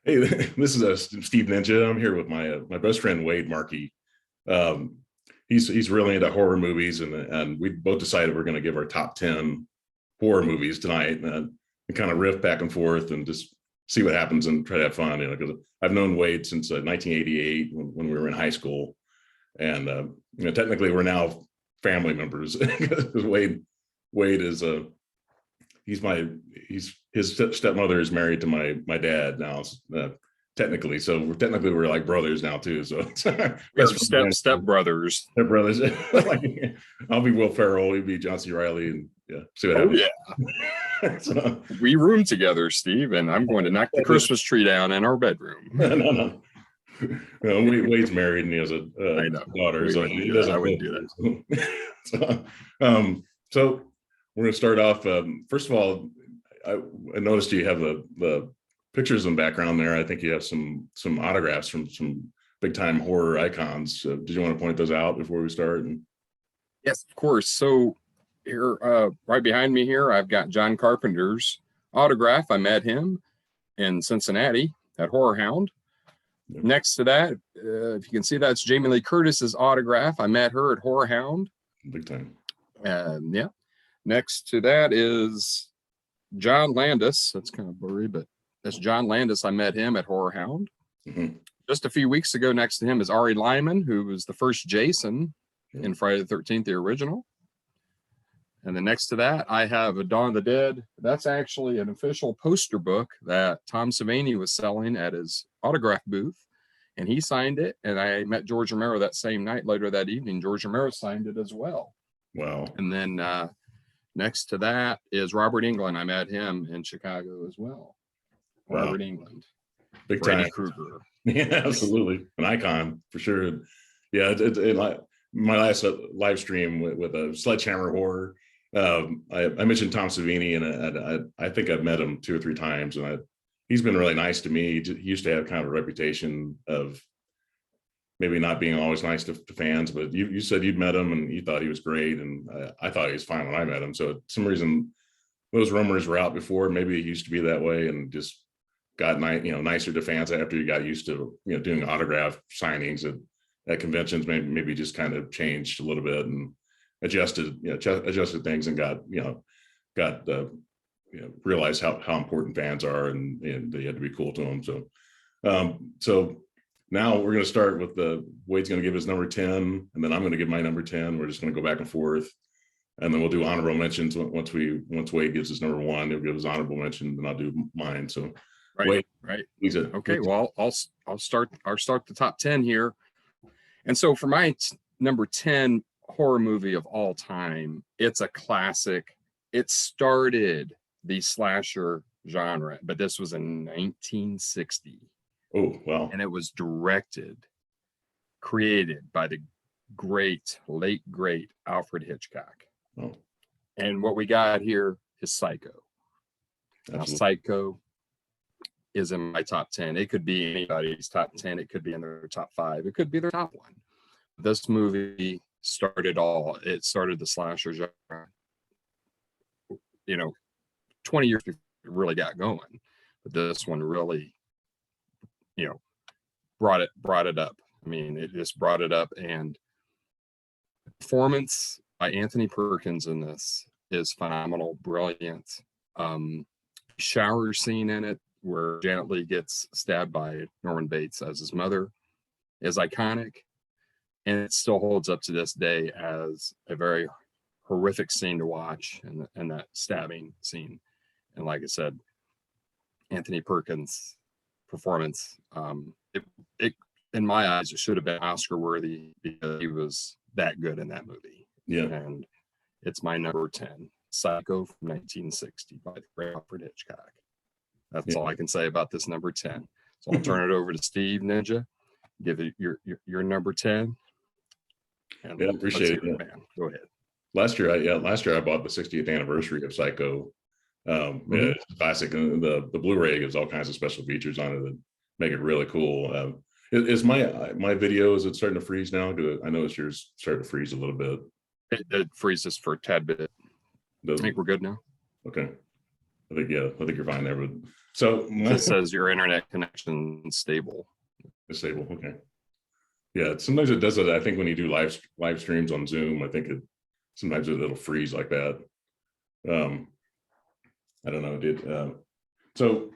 Hey, this is Steve Ninja. I'm here with my best friend Wade Markey. Um, he's really into horror movies, and we both decided we're going to give our top 10 horror movies tonight, and kind of riff back and forth and just see what happens and try to have fun. Because I've known Wade since 1988 when we were in high school, and technically we're now family members because Wade is his stepmother is married to my dad now, technically. So we're like brothers now too. So step brothers. Step brothers. Like, I'll be Will Ferrell, he'll be John C. Reilly, and see what happens. Yeah. So, we room together, Steve, and I'm going to knock the Christmas tree down in our bedroom. No. Wade's married and he has a daughter, so he doesn't. I wouldn't do that. So we're going to start off. First of all, I noticed you have the pictures in the background there. I think you have some autographs from some big time horror icons. Did you want to point those out before we start? Yes, of course. So here, right behind me here, I've got John Carpenter's autograph. I met him in Cincinnati at Horror Hound. Yep. Next to that, if you can see, that's Jamie Lee Curtis's autograph. I met her at Horror Hound. Big time. Yeah. Next to that is John Landis. That's kind of blurry, but that's John Landis. I met him at Horror Hound. Mm-hmm. Just a few weeks ago, next to him is Ari Lyman, who was the first Jason in Friday the 13th, the original. And then next to that, I have a Dawn of the Dead. That's actually an official poster book that Tom Savini was selling at his autograph booth, and he signed it. And I met George Romero that same night. Later that evening, George Romero signed it as well. Wow. And then next to that is Robert Englund. I met him in Chicago as well. Wow. Robert Englund. Big Freddy time. Krueger. Yeah, absolutely. An icon for sure. Yeah, my last live stream with a Sledgehammer Horror, I mentioned Tom Savini, and I think I've met him 2 or 3 times, and he's been really nice to me. He used to have kind of a reputation of maybe not being always nice to fans, but you said you'd met him and you thought he was great, and I thought he was fine when I met him. So for some reason, those rumors were out before. Maybe it used to be that way, and just got nicer to fans after you got used to doing autograph signings at conventions. Maybe just kind of changed a little bit and adjusted things, and got realized how important fans are, and they had to be cool to them. So now we're going to start with Wade's going to give his number 10, and then I'm going to give my number 10. We're just going to go back and forth, and then we'll do honorable mentions once Wade gives his number 1. He'll give his honorable mention, and I'll do mine. So right. Okay. Well, I'll start the top 10 here, and so for my number 10 horror movie of all time, it's a classic. It started the slasher genre, but this was in 1960. Oh, wow. And it was created by the late great Alfred Hitchcock. Oh. And what we got here is Psycho. Now, Psycho is in my top 10. It could be anybody's top 10. It could be in their top 5. It could be their top 1. This movie started all. It started the slasher genre, 20 years before it really got going. But this one really, brought it up. I mean, it just brought it up, and the performance by Anthony Perkins in this is phenomenal, brilliant. Shower scene in it where Janet Leigh gets stabbed by Norman Bates as his mother is iconic, and it still holds up to this day as a very horrific scene to watch, and that stabbing scene. And like I said, Anthony Perkins' performance, it in my eyes, it should have been Oscar worthy because he was that good in that movie. Yeah. And it's my number 10, Psycho from 1960 by the great Alfred Hitchcock. That's all I can say about this number 10. So I'll turn it over to Steve Ninja. Give it your number 10. And appreciate it. Man. Go ahead. Last year I bought the 60th anniversary of Psycho. It's classic, and the Blu-ray gives all kinds of special features on it that make it really cool. Is my video, is it starting to freeze now? Because I noticed yours started to freeze a little bit. It freezes for a tad bit. I think we're good now. Okay. I think you're fine there. But so It says your internet connection stable. Stable. Okay. Yeah. Sometimes it does it. I think when you do live streams on Zoom, I think sometimes it'll freeze like that. I don't know. It did. So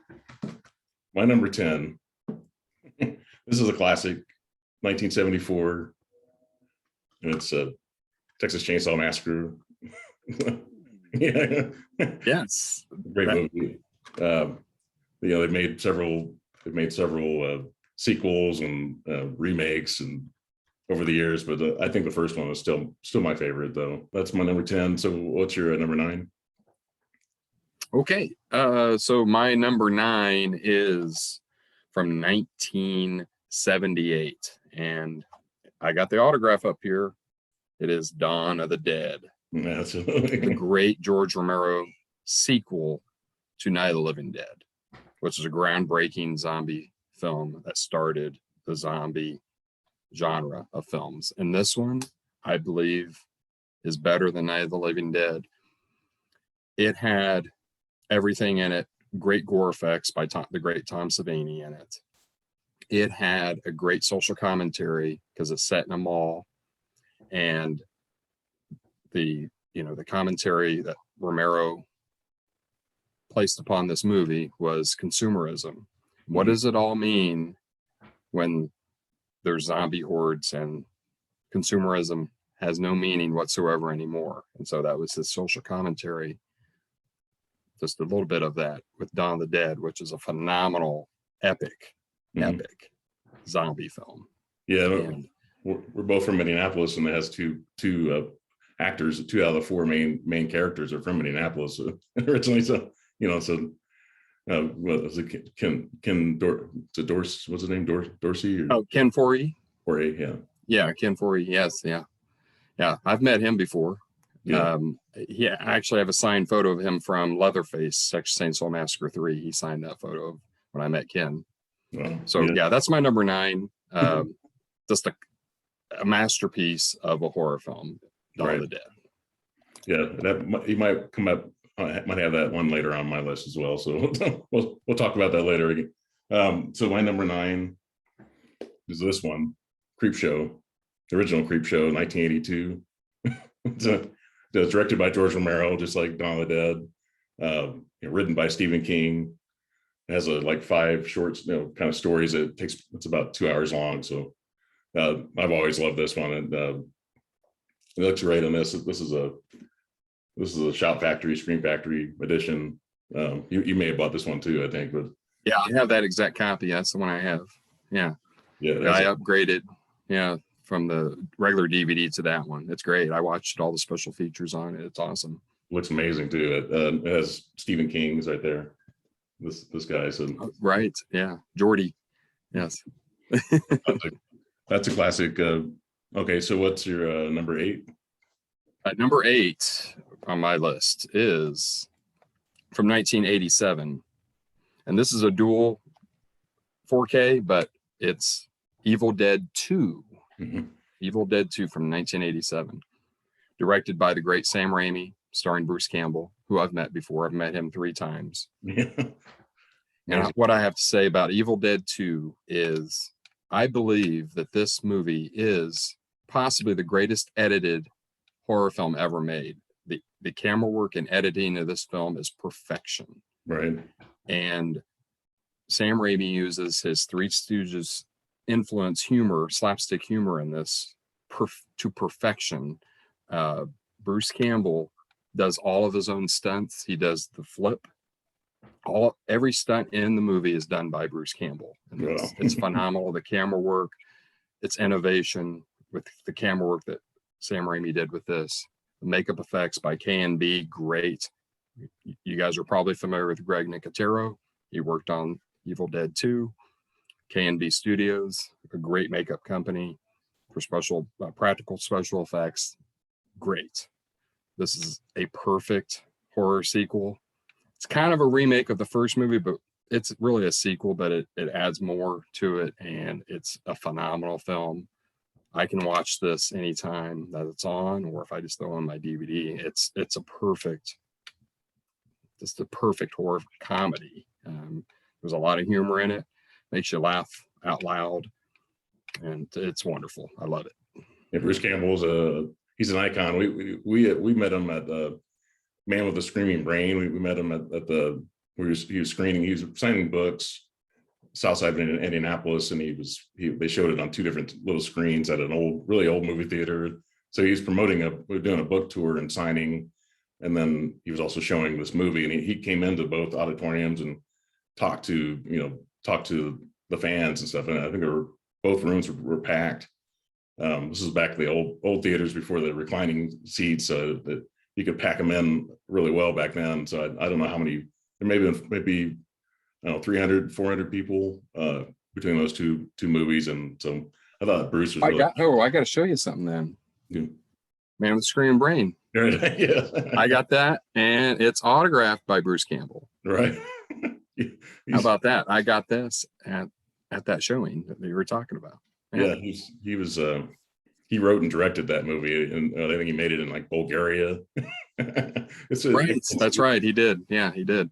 my number 10. This is a classic, 1974. And it's a Texas Chainsaw Massacre. Yeah. Yes. Great movie. They've made several sequels and remakes and over the years, but I think the first one is still my favorite though. That's my number 10. So what's your number 9? Okay. So my number 9 is from 1978, and I got the autograph up here. It is Dawn of the Dead. That's the great George Romero sequel to Night of the Living Dead, which is a groundbreaking zombie film that started the zombie genre of films. And this one, I believe, is better than Night of the Living Dead. It had everything in it, great gore effects by the great Tom Savini in it. It had a great social commentary because it's set in a mall, and the commentary that Romero placed upon this movie was consumerism. What does it all mean when there's zombie hordes and consumerism has no meaning whatsoever anymore? And so that was his social commentary. Just a little bit of that with Dawn of the Dead, which is a phenomenal, epic zombie film. Yeah, and we're both from Minneapolis, and it has two actors. 2 out of the 4 main characters are from Minneapolis originally. So what was it? Ken Dorsey? What's his name? Dorsey? Ken Foree. Foree, yeah. Yeah, Ken Foree. Yes, yeah. I've met him before. Yeah. I actually have a signed photo of him from Leatherface, Texas Chainsaw Massacre 3. He signed that photo when I met Ken. Wow. So yeah, that's my number 9. Just a masterpiece of a horror film, Dawn of the Dead. Yeah, he might come up. I might have that one later on my list as well. So we'll talk about that later again. So my number 9 is this one, Creepshow, the original Creepshow, 1982. It's directed by George Romero, just like Dawn of the Dead. Written by Stephen King. It has 5 short, kind of stories. It's about 2 hours long. So I've always loved this one, and it looks great on this. This is a Shout Factory, Scream Factory edition. You may have bought this one too, I think. But yeah, I have that exact copy. That's the one I have. Yeah. I upgraded. Yeah, from the regular DVD to that one. It's great. I watched all the special features on it. It's awesome. Looks amazing too. It has Stephen King's right there. This guy. So right. Yeah, Jordy. Yes. That's a classic. Okay, so what's your number 8? Number 8 on my list is from 1987, and this is a dual 4K, but it's Evil Dead 2. Mm-hmm. Evil Dead 2 from 1987, directed by the great Sam Raimi, starring Bruce Campbell, who I've met before. I've met him 3 times. And what I have to say about Evil Dead 2 is I believe that this movie is possibly the greatest edited horror film ever made. The camera work and editing of this film is perfection. Right. And Sam Raimi uses his Three Stooges influence humor, slapstick humor in this to perfection. Bruce Campbell does all of his own stunts. He does the flip. Every stunt in the movie is done by Bruce Campbell. And it's phenomenal. The camera work, it's innovation with the camera work that Sam Raimi did with this. The makeup effects by K&B, great. You guys are probably familiar with Greg Nicotero. He worked on Evil Dead 2. K&B Studios, a great makeup company for special practical special effects. Great. This is a perfect horror sequel. It's kind of a remake of the first movie, but it's really a sequel, but it adds more to it, and it's a phenomenal film. I can watch this anytime that it's on, or if I just throw on my DVD. It's a perfect, just the perfect horror comedy. There's a lot of humor in it, makes you laugh out loud, and it's wonderful. I love it. Yeah, Bruce Campbell's he's an icon. We met him at Man with the Screaming Brain. We met him at the where he was screening. He was signing books, south side of Indianapolis, and they showed it on two different little screens at an really old movie theater. So he's promoting we were doing a book tour and signing, and then he was also showing this movie. And he came into both auditoriums and talked to the fans and stuff. And I think both rooms were packed. This is back to the old theaters before the reclining seats, so that you could pack them in really well back then. So I don't know how many. There maybe I don't know, 300, 400 people between those two movies. And so I thought Bruce was really... I got to show you something then. Yeah. Man with the Screaming Brain. Yeah. I got that, and it's autographed by Bruce Campbell. Right. How about that? I got this at that showing that you were talking about. Yeah, he wrote and directed that movie, and I think he made it in like Bulgaria. That's right. He did. Yeah, he did.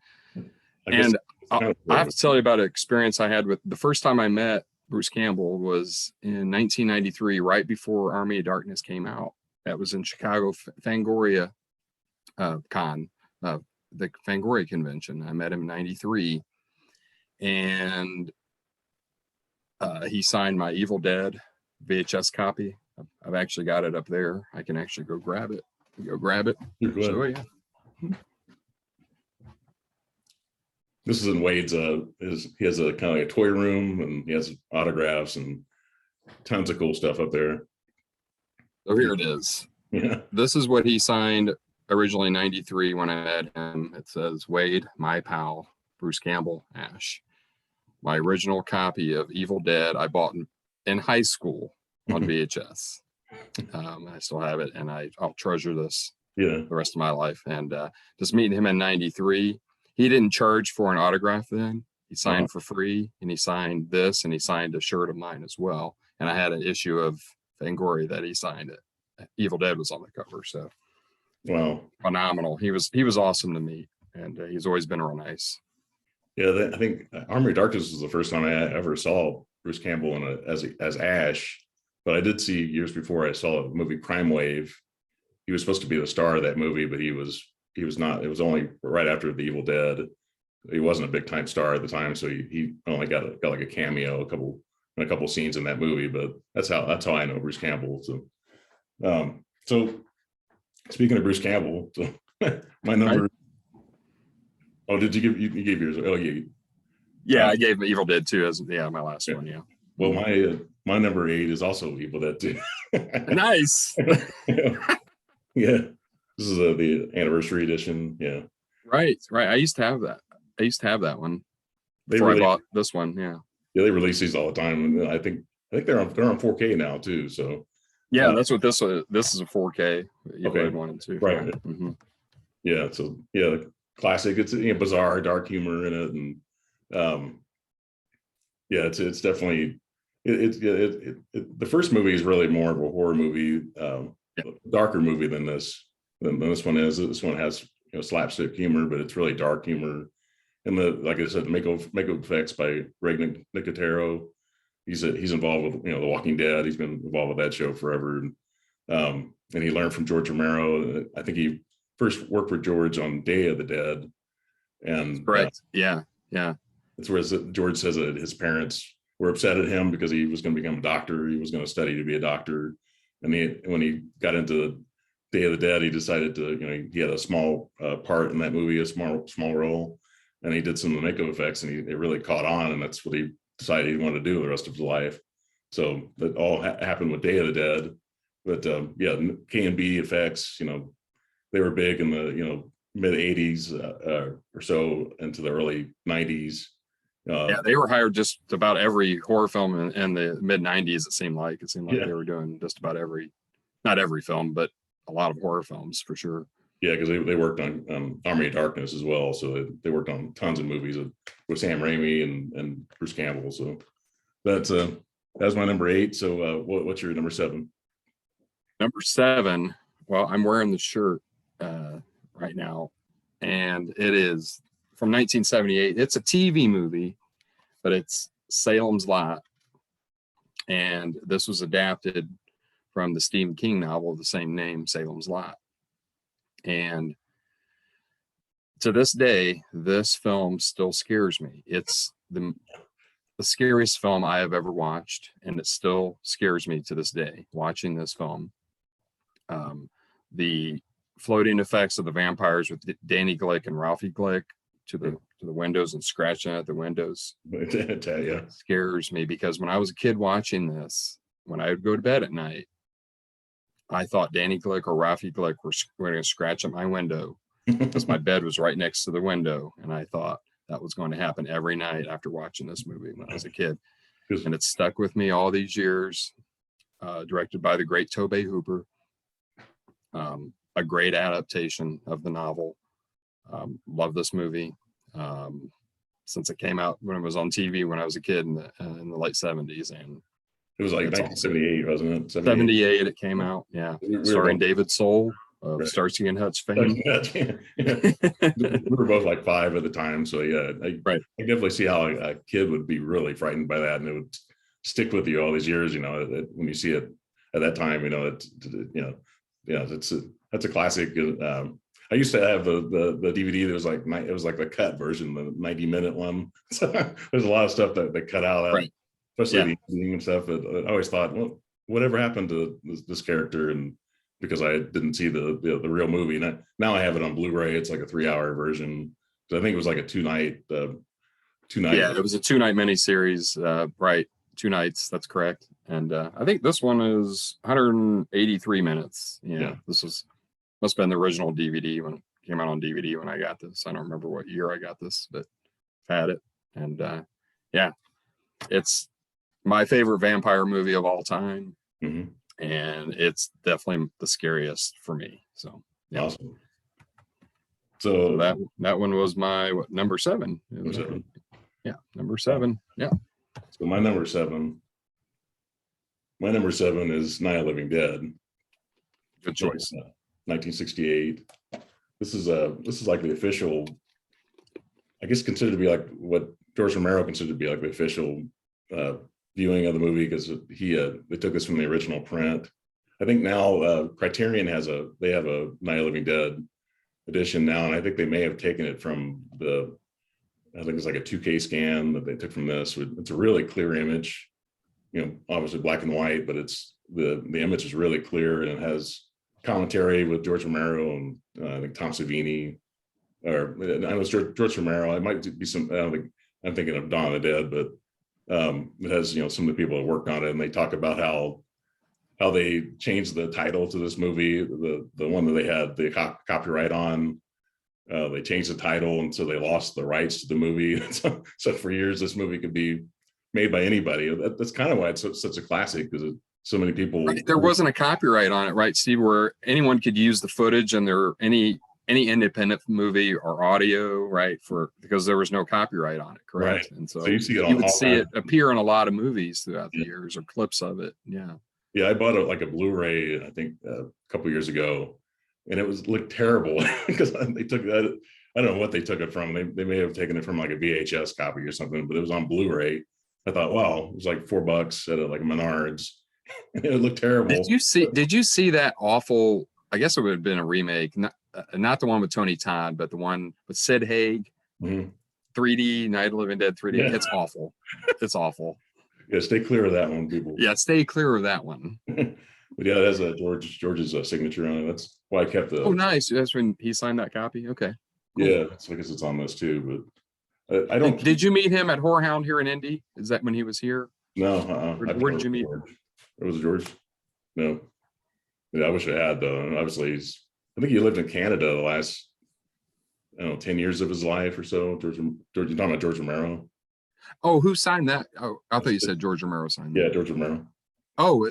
And I have to tell you about an experience I had with the first time I met Bruce Campbell was in 1993, right before Army of Darkness came out. That was in Chicago, Fangoria Con, the Fangoria convention. I met him in 93, and he signed my Evil Dead VHS copy. I've actually got it up there. I can actually go grab it. So, yeah. This is in Wade's. He has a kind of like a toy room, and he has autographs and tons of cool stuff up there. Oh, here it is. Yeah. This is what he signed originally in 93 when I met him. It says, Wade, my pal, Bruce Campbell, Ash. My original copy of Evil Dead I bought in high school on VHS. I still have it, and I'll treasure this the rest of my life. And just meeting him in 93, he didn't charge for an autograph then. He signed for free, and he signed this, and he signed a shirt of mine as well. And I had an issue of Fangoria that he signed it. Evil Dead was on the cover, so wow, phenomenal. He was awesome to meet, and he's always been real nice. Yeah, I think Army of Darkness was the first time I ever saw Bruce Campbell as Ash, but I did see years before I saw a movie Crime Wave. He was supposed to be the star of that movie, but he was not. It was only right after The Evil Dead. He wasn't a big time star at the time, so he only got like a cameo, a couple scenes in that movie. But that's how I know Bruce Campbell. So speaking of Bruce Campbell, so my number. Oh, did you gave yours? Oh, yeah. I gave Evil Dead 2 as my last one. Yeah. Well, my number 8 is also Evil Dead 2. Nice. Yeah. This is the anniversary edition. Yeah. Right. I used to have that one before I bought this one. Yeah. Yeah, they release these all the time, and I think they're on 4K now too. So yeah, that's what this is. This is a 4K. Evil Dead 1 and 2. Right. Mm-hmm. Yeah. So classic. It's bizarre, dark humor in it, and it's definitely the first movie is really more of a horror movie, darker movie than this one is. This one has slapstick humor, but it's really dark humor. And like I said, the makeup effects by Greg Nicotero. He's involved with The Walking Dead. He's been involved with that show forever, and he learned from George Romero. I think he first worked with George on Day of the Dead, and correct. Yeah. That's where George says that his parents were upset at him because he was going to become a doctor. He was going to study to be a doctor, and when he got into Day of the Dead, he decided to he had a small part in that movie, a small role, and he did some of the makeup effects, and it really caught on, and that's what he decided he wanted to do the rest of his life. So that all happened with Day of the Dead. But K&B effects, they were big in the mid 80s or so into the early 90s. They were hired just about every horror film in the mid 90s. It seemed like they were doing just about not every film, but a lot of horror films for sure. Yeah, because they worked on Army of Darkness as well, so they worked on tons of movies with Sam Raimi and Bruce Campbell. So that's my number 8. So what's your number 7? Number 7. Well, I'm wearing the shirt right now. and it is from 1978. It's a TV movie, but it's Salem's Lot. And this was adapted from the Stephen King novel of the same name, Salem's Lot. And to this day, this film still scares me. It's the scariest film I have ever watched, and it still scares me to this day watching this film. The floating effects of the vampires with Danny Glick and Ralphie Glick to the windows and scratching at the windows scares me, because when I was a kid watching this, when I would go to bed at night, I thought Danny Glick or Ralphie Glick were going to scratch at my window because my bed was right next to the window, and I thought that was going to happen every night after watching this movie when I was a kid. And it stuck with me all these years. Directed by the great Tobe Hooper. A great adaptation of the novel. Love this movie. Since it came out when it was on TV when I was a kid in the late 70s. And it was like 1978, awesome. Wasn't it? 78 it came out, yeah. Starring David Soul of Starsky and Hutch fame. We were both like 5 at the time, so yeah, I definitely see how a kid would be really frightened by that, and it would stick with you all these years. You know, when you see it at that time, you know, that's a classic. I used to have the DVD that was like it was like the cut version, the 90-minute one. So there's a lot of stuff that cut out of that, especially the ending and stuff. I always thought, well, whatever happened to this character? And because I didn't see the real movie, and now I have it on Blu-ray. It's like a 3-hour version. So I think it was like a 2-night. Yeah, it was a 2-night miniseries. Right, 2 nights. That's correct. And I think this one is 183 minutes. Yeah, this must have been the original DVD when it came out on DVD when I got this. I don't remember what year I got this, but I've had it. And yeah, it's my favorite vampire movie of all time. Mm-hmm. And it's definitely the scariest for me. So yeah. Awesome. So that one was my number 7. Number 7. Yeah, number 7. Yeah. So my number 7 is Night of the Living Dead. Good choice. 1968. This is like the official, I guess, considered to be like what George Romero considered to be like the official viewing of the movie, because they took this from the original print. I think now Criterion they have a Night of the Living Dead edition now, and I think they may have taken it from I think it's like a 2K scan that they took from this. It's a really clear image, you know, obviously black and white, but it's the image is really clear, and it has commentary with George Romero and I think Tom Savini, or I know it's George Romero. It might be some. I don't think I'm thinking of Dawn of the Dead, but it has, you know, some of the people that worked on it, and they talk about how they changed the title to this movie, the one that they had the copyright on. They changed the title, and so they lost the rights to the movie. So for years, this movie could be made by anybody. That's kind of why it's such a classic, because so many people. Right. There wasn't a copyright on it, right, Steve? Where anyone could use the footage, and any independent movie or audio, right? Because there was no copyright on it, correct? Right. And so you would see it appear in a lot of movies throughout the years, or clips of it. Yeah. Yeah, I bought a Blu-ray, I think a couple years ago, and it looked terrible because they took that. I don't know what they took it from. They may have taken it from like a VHS copy or something, but it was on Blu-ray. I thought, wow, it was like $4 at like Menards. It looked terrible. Did you see that awful? I guess it would have been a remake, not the one with Tony Todd, but the one with Sid Haig, 3D Night of the Living Dead 3D. Yeah. It's awful. It's awful. Yeah, stay clear of that one, people. Yeah, stay clear of that one. But yeah, it has George's signature on it. That's why I kept the. Oh, nice. That's when he signed that copy. Okay. Cool. Yeah, so I guess it's on this too. But I don't. Did you meet him at Whorehound here in Indy? Is that when he was here? No. Where did you meet? It was George. No. Yeah, I wish I had though. Obviously, I think he lived in Canada the last, 10 years of his life or so. George, you're talking about George Romero? Oh, who signed that? Oh, I thought you said George Romero signed that. Yeah, George Romero. Oh,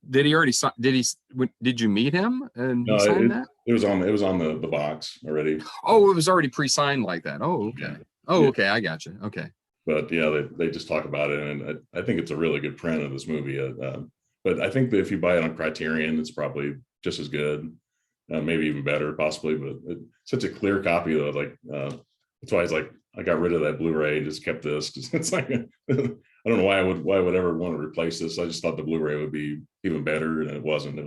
did he already sign? Did you meet him and he signed that? It was on the box already. Oh, it was already pre-signed like that. Oh, okay. Yeah. Oh, okay. I got you. Okay. But yeah, they just talk about it, and I think it's a really good print of this movie. But I think that if you buy it on Criterion, it's probably just as good. maybe even better, possibly. But such a clear copy though. Like that's why it's like I got rid of that Blu-ray and just kept this because it's like I don't know why I would ever want to replace this. I just thought the Blu-ray would be even better, and it wasn't.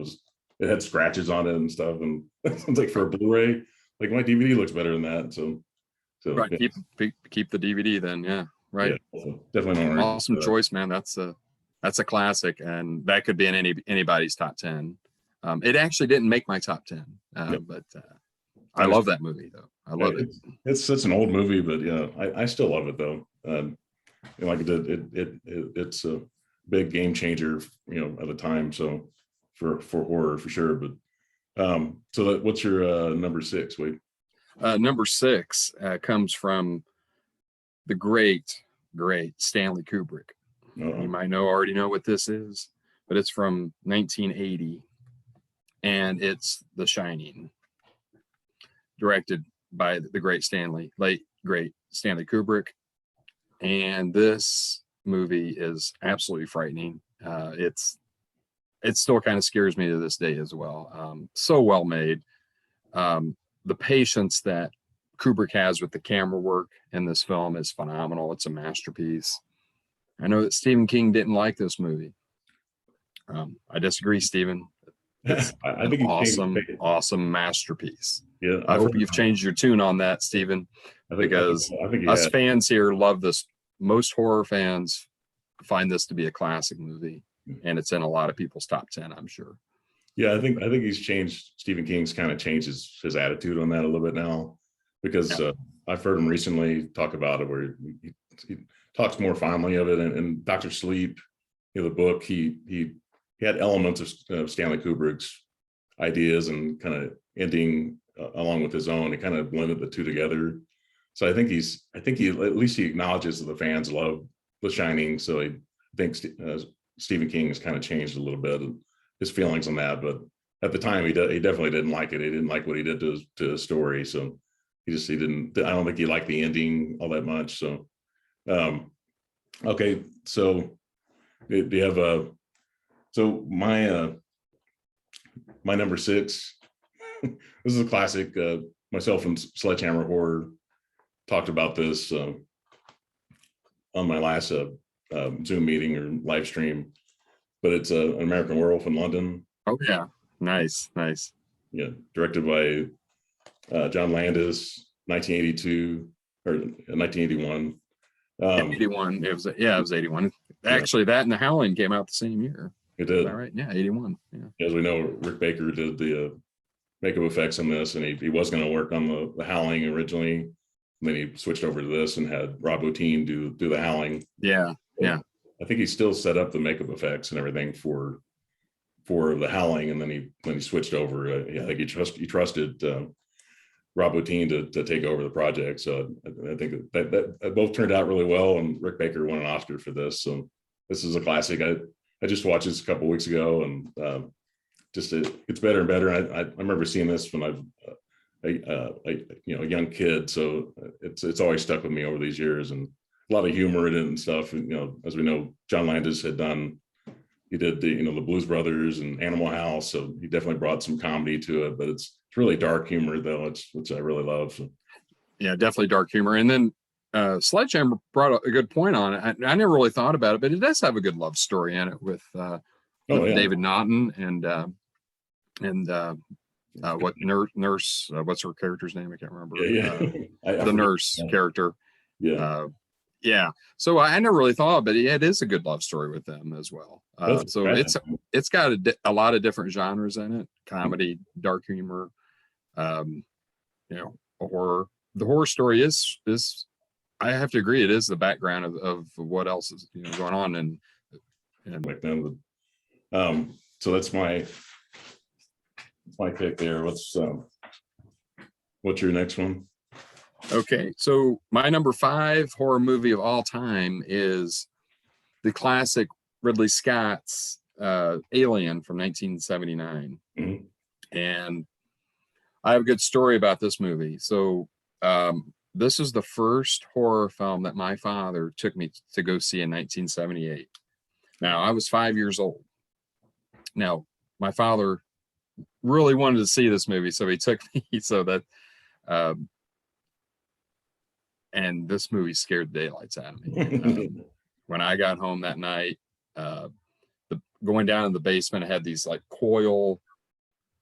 It had scratches on it and stuff, and it's like for a Blu-ray, like my DVD looks better than that. So right, yeah. keep the DVD then. Yeah, right. Yeah, so definitely not Awesome choice, man. That's a classic, and that could be in anybody's top 10. It actually didn't make my top 10, but I love that movie though. I love it. It's such an old movie, but yeah, I still love it though. Like it's a big game changer, at the time. So for horror for sure. But so what's your number 6, Wade? Number 6 comes from the great Stanley Kubrick. You might already know what this is, but it's from 1980, and it's The Shining, directed by the late great Stanley Kubrick. And this movie is absolutely frightening. It still kind of scares me to this day as well. So well made. The patience that Kubrick has with the camera work in this film is phenomenal. It's a masterpiece. I know that Stephen King didn't like this movie. I disagree, Stephen. It's I think awesome masterpiece. Yeah, I hope you've changed your tune on that, Stephen, because us fans here love this. Most horror fans find this to be a classic movie, and it's in a lot of people's top 10, I'm sure. Yeah, I think he's changed. Stephen King's kind of changed his attitude on that a little bit now, because I've heard him recently talk about it where he talks more fondly of it. And Dr. Sleep, the book, he had elements of Stanley Kubrick's ideas and kind of ending along with his own. He kind of blended the two together. So I think he at least he acknowledges that the fans love The Shining. So I think Stephen King has kind of changed a little bit of his feelings on that. But at the time, he definitely didn't like it. He didn't like what he did to the story. So he didn't. I don't think he liked the ending all that much. So okay. So do you have so my number 6? This is a classic. Myself and Sledgehammer Horror talked about this on my last Zoom meeting or live stream, but it's an American Werewolf in London. Oh yeah, nice. Yeah, directed by John Landis, 1982 or 1981. 81. It was 81. Actually, that and The Howling came out the same year. It did. Is that right? Yeah, 81. Yeah. As we know, Rick Baker did the makeup effects on this, and he was going to work on the Howling originally, and then he switched over to this and had Rob Bottin do the Howling. Yeah. I think he still set up the makeup effects and everything for the Howling, and then he switched over. I think he trusted Rob Bottin to take over the project. So I think that both turned out really well, and Rick Baker won an Oscar for this. So this is a classic. I just watched this a couple of weeks ago, and it's better and better. I remember seeing this when a young kid, so it's always stuck with me over these years, and a lot of humor in it and stuff. And, as we know, John Landis he did the Blues Brothers and Animal House, so he definitely brought some comedy to it. But it's really dark humor though, which I really love. So. Yeah, definitely dark humor. And then Sledgehammer brought a good point on it. I never really thought about it, but it does have a good love story in it with David Naughton and what nurse? What's her character's name? I can't remember. The nurse character. Yeah. Yeah. So I never really thought, but it is a good love story with them as well. So it's got a lot of different genres in it: comedy, dark humor, horror. The horror story is I have to agree, it is the background of what else is going on and back then. So that's my pick there. What's your next one? Okay, so my number 5 horror movie of all time is the classic Ridley Scott's Alien from 1979. Mm-hmm. And I have a good story about this movie. So this is the first horror film that my father took me to go see in 1978. Now, I was 5 years old. Now, my father really wanted to see this movie, so he took me. So that, and this movie scared the daylights out of me. When I got home that night, going down in the basement, I had these like coil,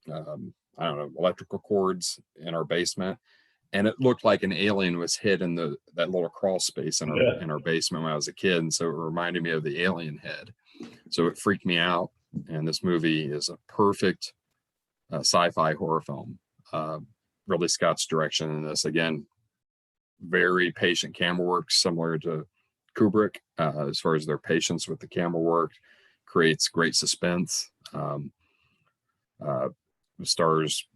I don't know, electrical cords in our basement, and it looked like an alien was hid in that little crawl space in our basement when I was a kid, and so it reminded me of the alien head. So it freaked me out. And this movie is a perfect sci-fi horror film. Ridley Scott's direction in this, again, very patient camera work, similar to Kubrick, as far as their patience with the camera work, creates great suspense. Stars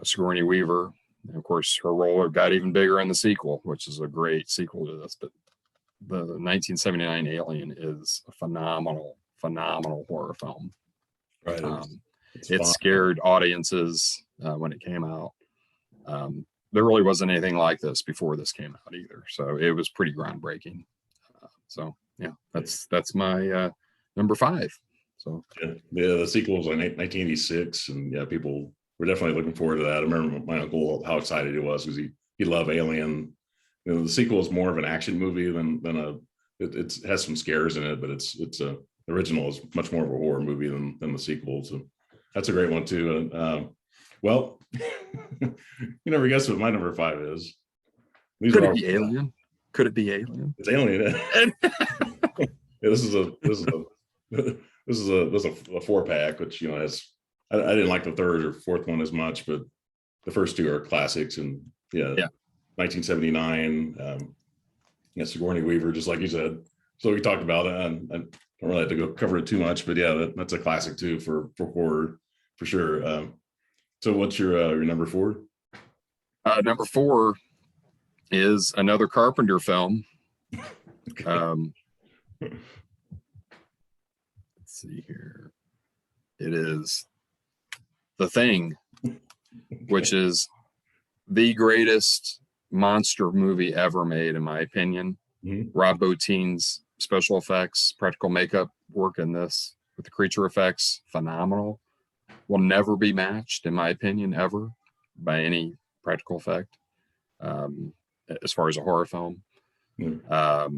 Sigourney Weaver. And of course, her role got even bigger in the sequel, which is a great sequel to this. But the 1979 Alien is a phenomenal horror film. Right. It scared audiences when it came out. There really wasn't anything like this before this came out either. So it was pretty groundbreaking. So yeah, that's my number 5. So yeah, the sequel was in 1986, and yeah, people were definitely looking forward to that. I remember my uncle, how excited he was, because he loved Alien. You know, the sequel is more of an action movie than it has some scares in it, but it's the original is much more of a horror movie than the sequel. So that's a great one too. Well, you never guess what my number 5 is. Could it be Alien? Could it be Alien? It's Alien. Yeah, this is a 4-pack, which, you know, has, I didn't like the third or fourth one as much, but the first 2 are classics. And yeah. 1979. Sigourney Weaver, just like you said. So we talked about it, and I don't really have to go cover it too much, but yeah, that's a classic too for horror for sure. So what's your number 4? Number 4 is another Carpenter film. Okay. Let's see here. It is The Thing, which is the greatest monster movie ever made, in my opinion. Mm-hmm. Rob Bottin's special effects, practical makeup work in this with the creature effects, phenomenal. Will never be matched, in my opinion, ever by any practical effect, as far as a horror film. Mm-hmm.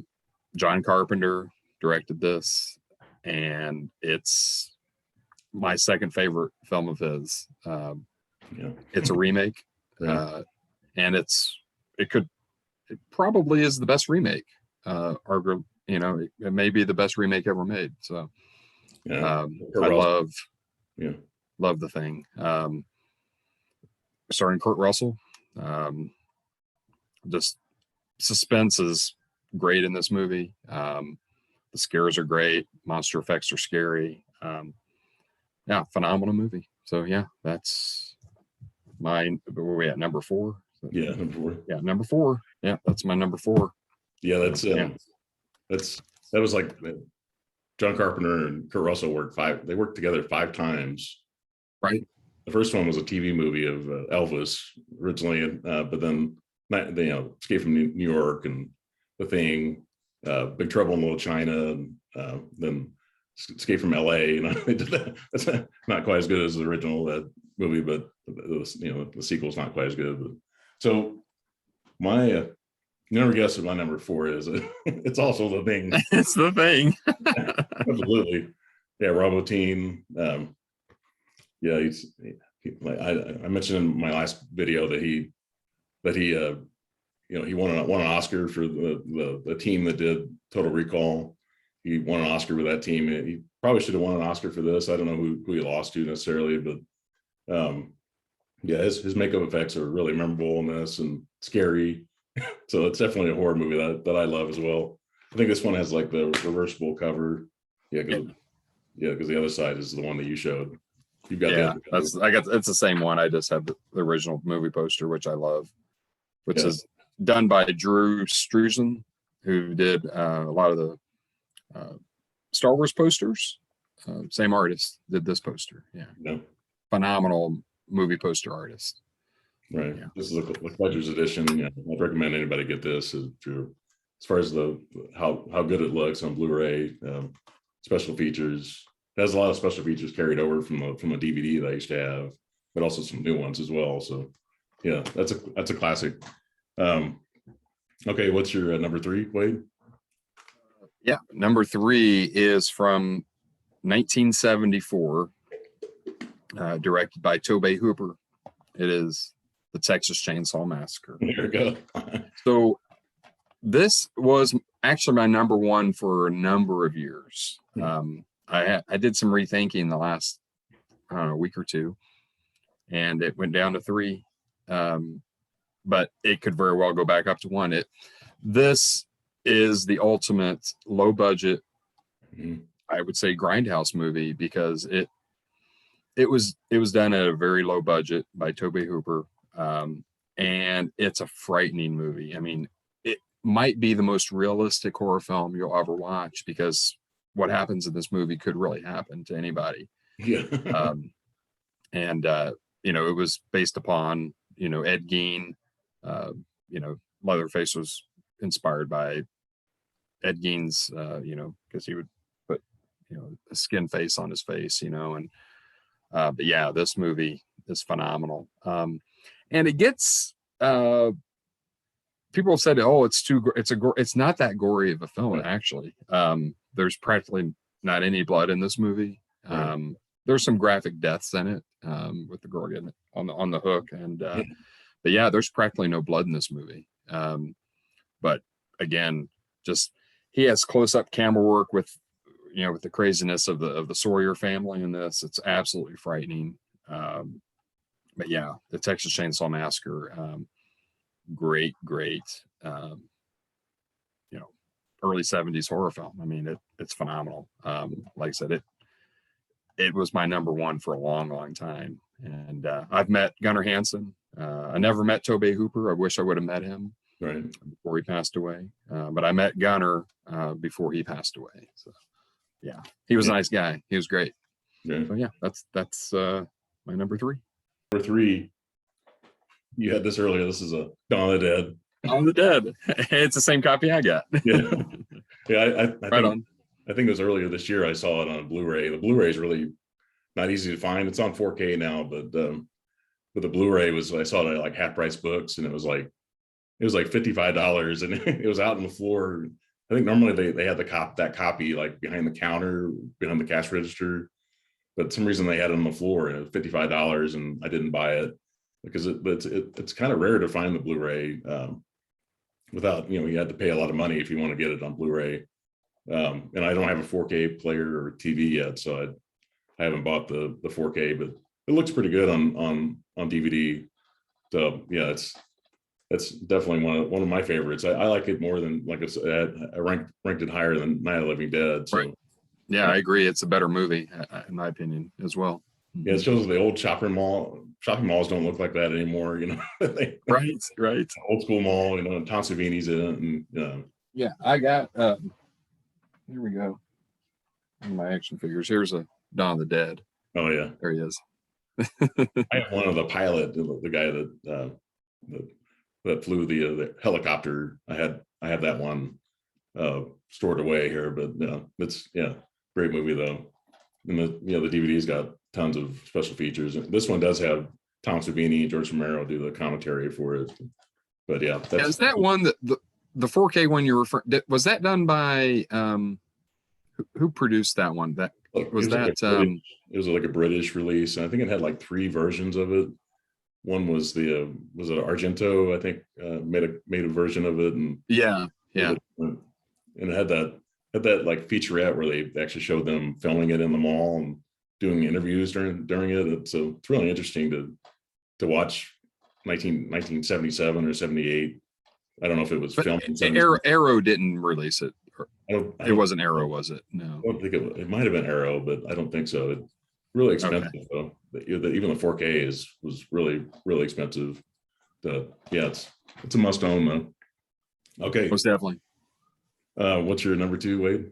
John Carpenter directed this, and it's my second favorite film of his. It's a remake, and it probably is the best remake. Or, you know, it may be the best remake ever made. So I love The Thing. Starring Kurt Russell. Just suspense is great in this movie. The scares are great. Monster effects are scary. Phenomenal movie. So yeah, that's mine. Where are we at? Number 4? Yeah, number 4. Yeah, number 4. Yeah, that's my number 4. Yeah, that was like John Carpenter and Kurt Russell worked together 5 times. Right. The first one was a TV movie of Elvis originally, but then Escape from New York and The Thing, Big Trouble in Little China, and then Escape from LA. You know, they did that. That's not quite as good as the original movie, but the sequel's not quite as good. But, so my you never guess what my number 4 is. It's also The Thing. It's The Thing. Absolutely. Yeah, Rob Bottin. I mentioned in my last video that he won an Oscar for the team that did Total Recall. He won an Oscar with that team. He probably should have won an Oscar for this. I don't know who he lost to necessarily, but his makeup effects are really memorable in this and scary. So it's definitely a horror movie that I love as well. I think this one has like the reversible cover. Because the other side is the one that you showed. You've got it's the same one. I just have the original movie poster, which I love, which is done by Drew Struzan, who did a lot of the Star Wars posters. Same artist did this poster. Phenomenal movie poster artist. Right. This is a collector's edition. I'd recommend anybody get this as far as how good it looks on Blu-ray. Special features. It has a lot of special features carried over from a DVD that I used to have. but also some new ones as well. So yeah, that's a classic. Okay, what's your number 3, Wade? Yeah, number 3 is from 1974, directed by Tobe Hooper. It is the Texas Chainsaw Massacre. There we go. So this was actually my number 1 for a number of years. I did some rethinking the last, I don't know, week or two, and it went down to 3. But it could very well go back up to 1. This is the ultimate low budget, I would say, grindhouse movie, because it was done at a very low budget by Tobe Hooper, and it's a frightening movie. I mean, it might be the most realistic horror film you'll ever watch, because what happens in this movie could really happen to anybody. Yeah. And you know, it was based upon, you know, Ed Gein. You know, Leatherface was inspired by Ed Gein's, you know, because he would put, you know, a skin face on his face, you know, and but yeah, this movie is phenomenal. And it gets people have said, oh, it's not that gory of a film, actually. There's practically not any blood in this movie. There's some graphic deaths in it, with the girl getting on the hook, and but yeah, there's practically no blood in this movie. But again, just he has close-up camera work with, you know, with the craziness of the Sawyer family in this. It's absolutely frightening. But yeah, the Texas Chainsaw Massacre, great, you know, early 70s horror film. I mean, it's phenomenal. Like I said, it was my number 1 for a long time. And I've met Gunnar Hansen. I never met Tobe Hooper. I wish I would have met him before he passed away. But I met Gunnar before he passed away. So yeah, he was a nice guy. He was great. So yeah, that's my number 3. Number 3, you had this earlier. This is a Dawn of the Dead. Dawn of the Dead. It's the same copy I got. Yeah. I right on. I think it was earlier this year I saw it on Blu-ray. The Blu-ray is really not easy to find. It's on 4K now, but the Blu-ray I saw it at like Half Price Books, and it was like $55, and it was out on the floor. I think normally they had that copy like behind the counter, behind the cash register, but some reason they had it on the floor, and it was $55, and I didn't buy it because it's kind of rare to find the Blu-ray without, you know, you had to pay a lot of money if you want to get it on Blu-ray. And I don't have a 4K player or TV yet, so I haven't bought the 4K, but it looks pretty good on DVD. So yeah, that's definitely one of my favorites. I like it more than, like I said, I ranked it higher than Night of the Living Dead. So yeah, I agree. It's a better movie in my opinion as well. Yeah, it shows the old shopping malls don't look like that anymore, you know. Right. Old school mall, you know, and Tom Savini's in it, and you know. Yeah, I got here we go. My action figures. Here's a Dawn of the Dead. Oh yeah, there he is. I have one of the pilot, the guy that flew the helicopter. I have that one stored away here, but it's great movie though. And the DVD's got tons of special features. This one does have Tom Savini and George Romero do the commentary for it. But yeah, is that one that the 4K one you're referring? Was that done by who produced that one? That was that. It was like a British release, and I think it had like 3 versions of it. One was was it Argento? I think made a version of it, and and it had that like featurette where they actually showed them filming it in the mall and doing interviews during it. So it's really interesting to watch 1977 or 78. I don't know if it was filmed. Arrow didn't release it. It wasn't Arrow, was it? No. I don't think it might have been Arrow, but I don't think so. It's really expensive though. Even the 4K was really, really expensive. It's a must own though. Okay. Most definitely. What's your number 2, Wade?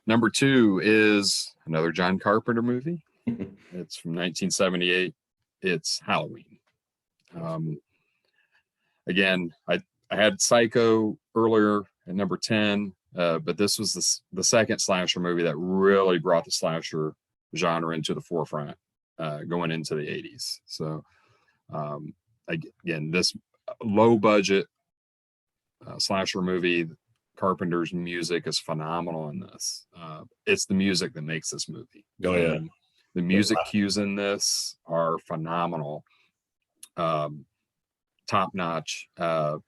Number 2 is another John Carpenter movie. It's from 1978. It's Halloween. Again, I had Psycho earlier at number 10, but this was the second slasher movie that really brought the slasher genre into the forefront. going into the 80s. So again, this low budget slasher movie, Carpenter's music is phenomenal in this. It's the music that makes this movie. Oh yeah. The music cues in this are phenomenal. Top notch. The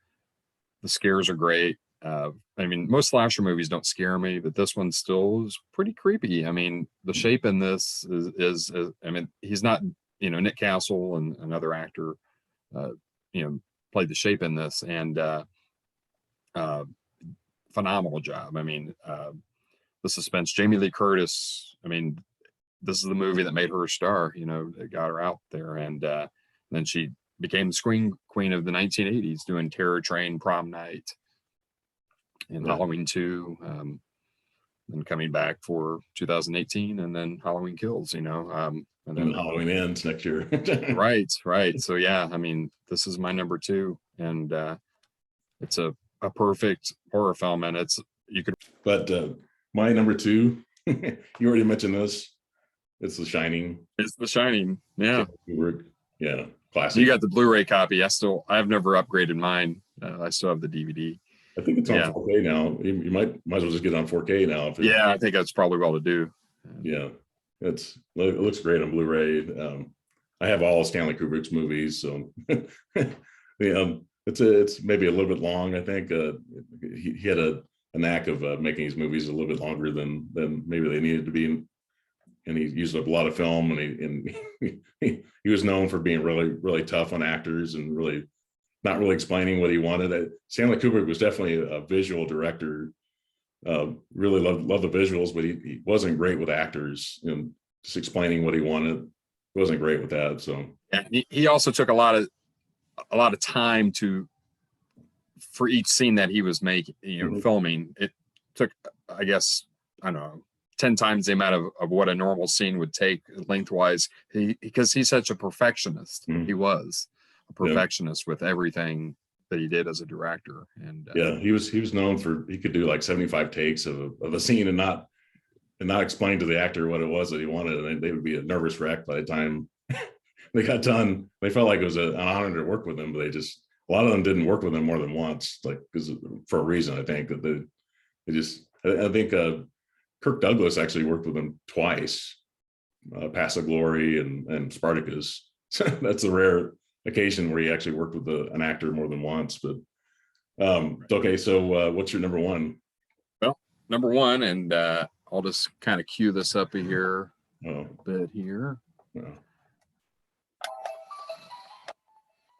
scares are great. I mean, most slasher movies don't scare me, but this one still is pretty creepy. I mean, the shape in this is I mean, he's not, Nick Castle and another actor, played the shape in this, and phenomenal job. I mean, the suspense. Jamie Lee Curtis. I mean, this is the movie that made her a star. That got her out there, and then she became the screen queen of the 1980s, doing Terror Train, Prom Night, and Halloween 2, and coming back for 2018, and then Halloween Kills. And then Halloween Ends next year. right. So yeah, I mean, this is my number 2, and it's a perfect horror film, and But my number 2, you already mentioned this. It's The Shining. It's The Shining. Yeah. Yeah. Classic. You got the Blu-ray copy. I've never upgraded mine. I still have the DVD. I think it's on 4K now. You might as well just get it on 4K now. I think that's probably well to do. Yeah. It looks great on Blu-ray. I have all of Stanley Kubrick's movies, so it's maybe a little bit long. I think he had a knack of making these movies a little bit longer than maybe they needed to be, and he used up a lot of film, and he was known for being really, really tough on actors and really not really explaining what he wanted. Stanley Kubrick was definitely a visual director. Really loved the visuals, but he wasn't great with actors and just explaining what he wanted. He wasn't great with that. So he also took a lot of time for each scene that he was making, filming. It took, I guess, I don't know, 10 times the amount of what a normal scene would take lengthwise, because he's such a perfectionist. He was a perfectionist with everything that he did as a director. And he was known for, he could do like 75 takes of a scene and not explain to the actor what it was that he wanted, and they would be a nervous wreck by the time they got done. They felt like it was an honor to work with him, but a lot of them didn't work with him more than once, like, because for a reason. I think that I think Kirk Douglas actually worked with him twice, Pass of Glory and Spartacus. That's a rare occasion where he actually worked with an actor more than once. But okay, so what's your number 1? Well, number 1, and I'll just kind of cue this up here a bit here.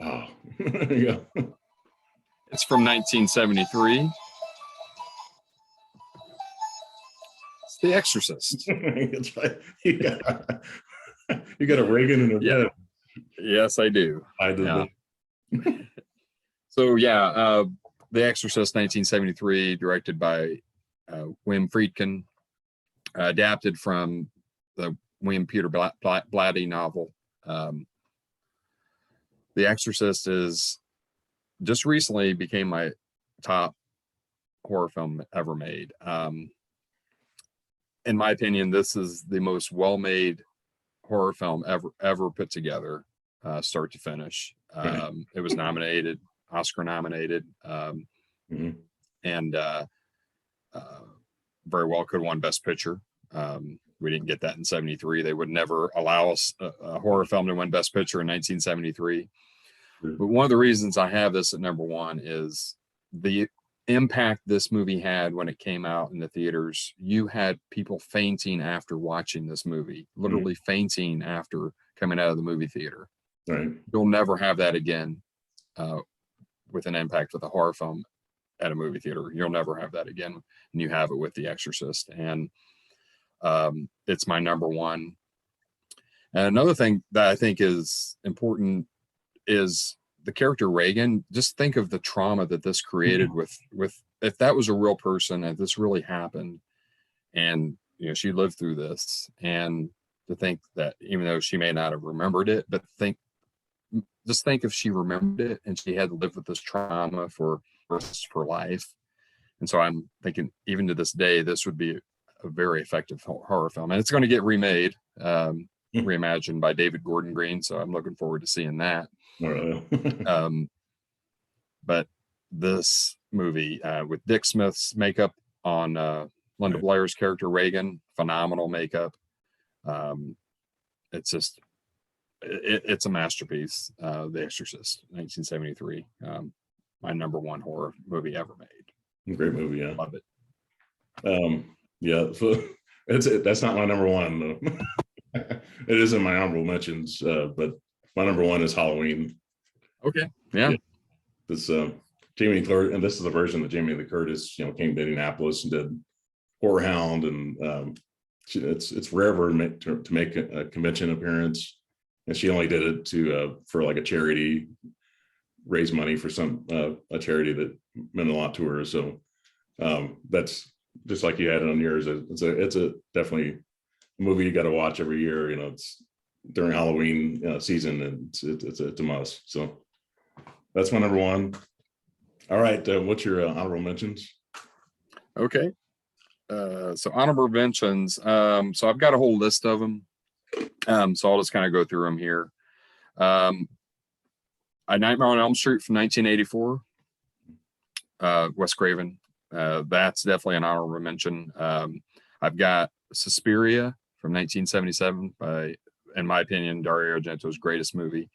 Oh, yeah. It's from 1973. It's The Exorcist. That's right. You got a Reagan in her bed. Yes, I do. I do. Yeah. So The Exorcist, 1973, directed by Wim Friedkin, adapted from the William Peter Blatty novel. The Exorcist is just recently became my top horror film ever made. In my opinion, this is the most well-made horror film ever put together, start to finish. It was nominated, Oscar nominated, and very well could have won Best Picture. We didn't get that in 73. They would never allow us a horror film to win Best Picture in 1973. But one of the reasons I have this at number 1 is the impact this movie had when it came out in the theaters. You had people fainting after watching this movie, literally fainting after coming out of the movie theater. Right. You'll never have that again with an impact with a horror film at a movie theater. You'll never have that again. And you have it with The Exorcist. And it's my number 1. And another thing that I think is important is the character Reagan. Just think of the trauma that this created with if that was a real person, if this really happened, and she lived through this, and to think that even though she may not have remembered it, but just think if she remembered it and she had to live with this trauma for the rest of her life. And so I'm thinking, even to this day, this would be a very effective horror film, and it's going to get remade. reimagined by David Gordon Green, so I'm looking forward to seeing that. But this movie with Dick Smith's makeup on Linda Blair's character Reagan, phenomenal makeup. It's just it's a masterpiece. The Exorcist, 1973, my number one horror movie ever made. Great movie, yeah. Love it. Yeah, so that's not my number one though. It is in my honorable mentions, but my number one is Halloween. Okay, yeah. This Jamie Lee Curtis, and this is a version that Jamie Lee Curtis, came to Indianapolis and did Horror Hound, and it's rare to make a convention appearance, and she only did it to for like a charity, raise money for some a charity that meant a lot to her. So that's just like you had it on yours. It's a definitely a movie you got to watch every year. It's during Halloween season, and it's a must. So that's my number one. All right, what's your honorable mentions? Okay. So honorable mentions. So I've got a whole list of them. So I'll just kind of go through them here. A Nightmare on Elm Street from 1984. Wes Craven. That's definitely an honorable mention. I've got Suspiria from 1977 by, in my opinion, Dario Argento's greatest movie.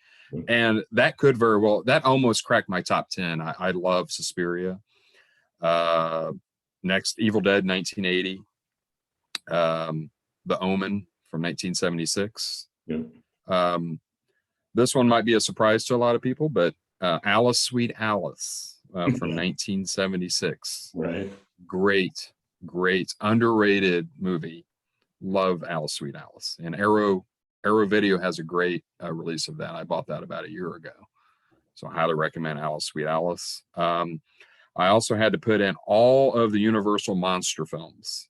And that could very well, that almost cracked my top 10. I love Suspiria. Next, Evil Dead, 1980. The Omen from 1976. Yeah. This one might be a surprise to a lot of people, but Alice, Sweet Alice from 1976. Right. Great, underrated movie. Love Alice, Sweet Alice. And Arrow Video has a great release of that. I bought that about a year ago. So I highly recommend Alice, Sweet Alice. I also had to put in all of the Universal monster films.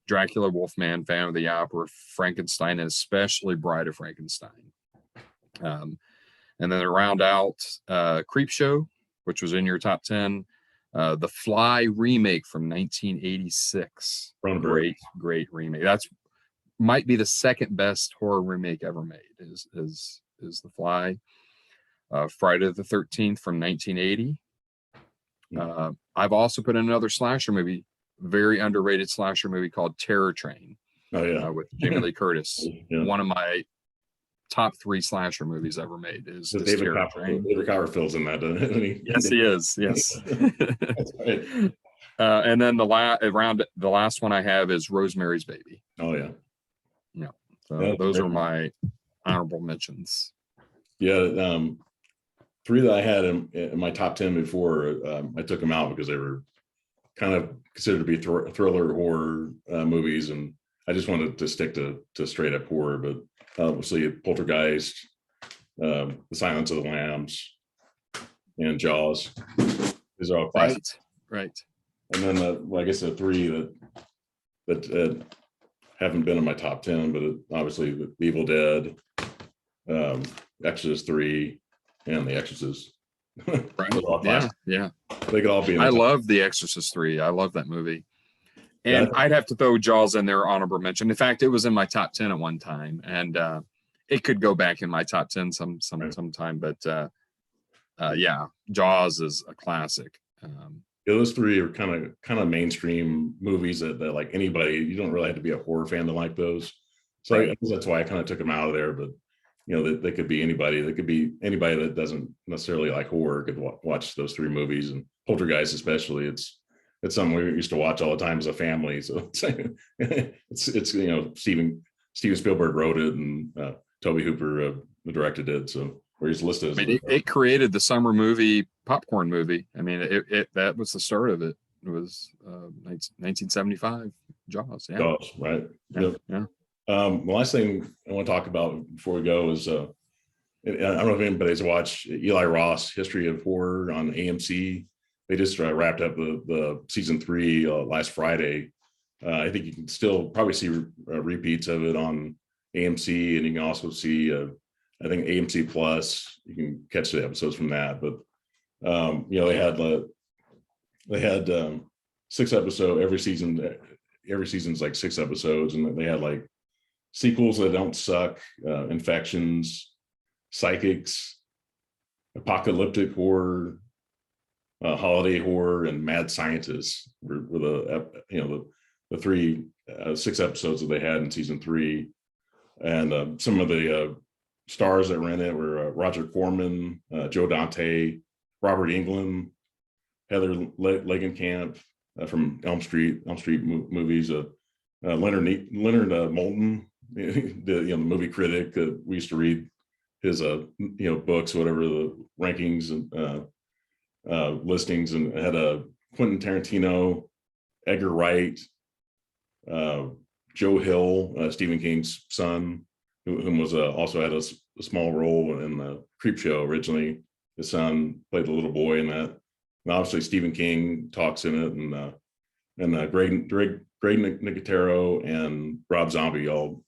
Dracula, Wolfman, Phantom of the Opera, Frankenstein, and especially Bride of Frankenstein. And then to round out Creepshow, which was in your top 10. The Fly remake from 1986. Great remake. That's might be the second best horror remake ever made is The Fly. Friday the 13th from 1980. I've also put in another slasher movie, very underrated slasher movie called Terror Train. Oh yeah, with Jamie Lee Curtis. Yeah. One of my top 3 slasher movies ever made is David Copperfield's in that, doesn't he? Yes, he is. Yes. That's right. And then the last one I have is Rosemary's Baby. Oh yeah. Yeah. So those are my honorable mentions. Yeah. 3 that I had in my top 10 before, I took them out because they were kind of considered to be thriller horror movies, and I just wanted to stick to straight up horror. But obviously, Poltergeist, The Silence of the Lambs, and Jaws. These are all classics. Right. And then I guess the 3 that haven't been in my top 10, but obviously the Evil Dead, Exorcist 3, and The Exorcist. Right. Yeah. They could all be. I love The Exorcist 3. I love that movie. And I'd have to throw Jaws in there, honorable mention. In fact, it was in my top 10 at one time, and it could go back in my top 10 sometime. But yeah, Jaws is a classic. Those 3 are kind of mainstream movies that like anybody. You don't really have to be a horror fan to like those. So I guess that's why I kind of took them out of there. But they could be anybody. They could be anybody that doesn't necessarily like horror could watch those 3 movies, and Poltergeist especially. It's something we used to watch all the time as a family. So it's Steven Spielberg wrote it, and Tobe Hooper directed it. So where he's listed. It created the summer movie, popcorn movie. I mean, it that was the start of it. It was 1975 Jaws. Yeah. Jaws, right? Yeah. The last thing I want to talk about before we go is I don't know if anybody's watched Eli Roth's History of Horror on AMC. They just wrapped up the season 3 last Friday. I think you can still probably see repeats of it on AMC, and you can also see I think AMC Plus. You can catch the episodes from that. But they had 6 episodes every season. Every season's like 6 episodes, and they had like sequels that don't suck, Infections, Psychics, apocalyptic horror, holiday horror, and Mad Scientists were the three 6 episodes that they had in season 3. And some of the stars that were in it were Roger Corman, Joe Dante, Robert Englund, Heather Langenkamp from Elm Street movies, Leonard Moulton, the movie critic. We used to read his books, whatever the rankings and listings, and had a Quentin Tarantino, Edgar Wright, Joe Hill, Stephen King's son, whom was also had a small role in the Creepshow originally. His son played the little boy in that. And obviously Stephen King talks in it, and Greg Nicotero and Rob Zombie all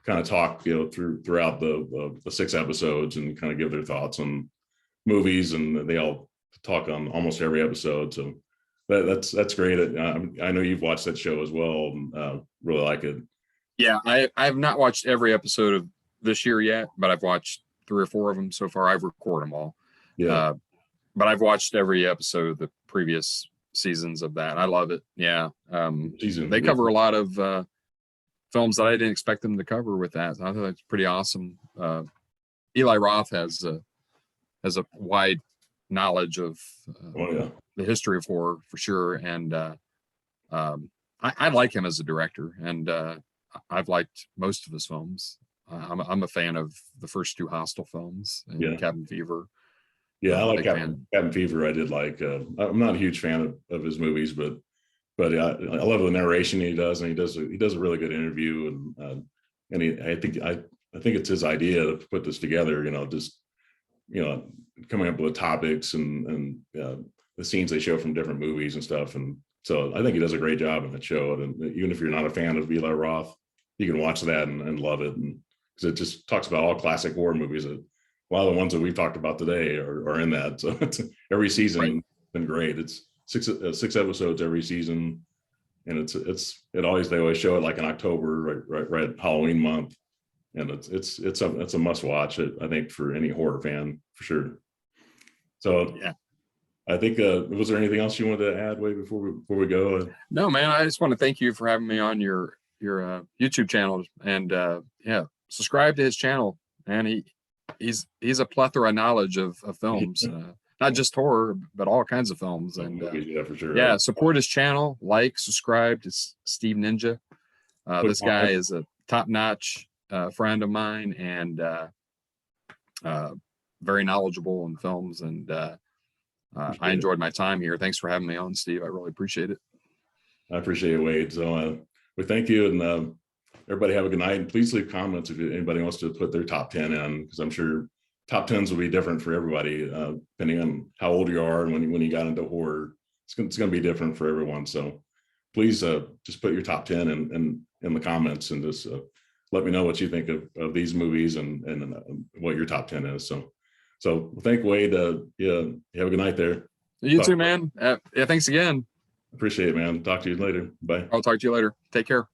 kind of talk, throughout the 6 episodes, and kind of give their thoughts on movies, and they all talk on almost every episode. So that's great. I know you've watched that show as well, and really like it. Yeah, I have not watched every episode of this year yet, but I've watched 3 or 4 of them so far. I've recorded them all. Yeah. But I've watched every episode of the previous seasons of that. I love it. Yeah. They cover a lot of films that I didn't expect them to cover with that. So I thought it's pretty awesome. Eli Roth has a wide knowledge of the history of horror for sure. And I like him as a director, and I've liked most of his films. I'm a fan of the first 2 Hostel films and Cabin Fever. Yeah, I like Cabin Fever. I did like. I'm not a huge fan of his movies, but I love the narration he does, and he does a really good interview, and I think it's his idea to put this together. Coming up with topics and the scenes they show from different movies and stuff, and so I think he does a great job in the show. And even if you're not a fan of Eli Roth, you can watch that and love it, and because it just talks about all classic horror movies. A lot of the ones that we've talked about today are in that. So every season has been great. It's 6 episodes every season, and they always show it like in October, right Halloween month, and it's a must watch. I think for any horror fan for sure. So yeah, I think was there anything else you wanted to add, Wade, before we go? No, man. I just want to thank you for having me on your YouTube channel, and subscribe to his channel. And he's a plethora of knowledge of films, not just horror, but all kinds of films. And yeah, for sure. Yeah, support his channel, subscribe to Steve Ninja. This guy is a top-notch friend of mine, and very knowledgeable in films. And I enjoyed my time here. Thanks for having me on, Steve. I really appreciate it. I appreciate it, Wade. So we thank you, and everybody have a good night. And please leave comments if anybody wants to put their top 10 in, because I'm sure top 10s will be different for everybody, depending on how old you are and when you got into horror. It's going to be different for everyone. So please just put your top 10 in the comments, and just let me know what you think of these movies and what your top 10 is. So thank Wade. You have a good night there. You too, man. Yeah, thanks again. Appreciate it, man. Talk to you later. Bye. I'll talk to you later. Take care.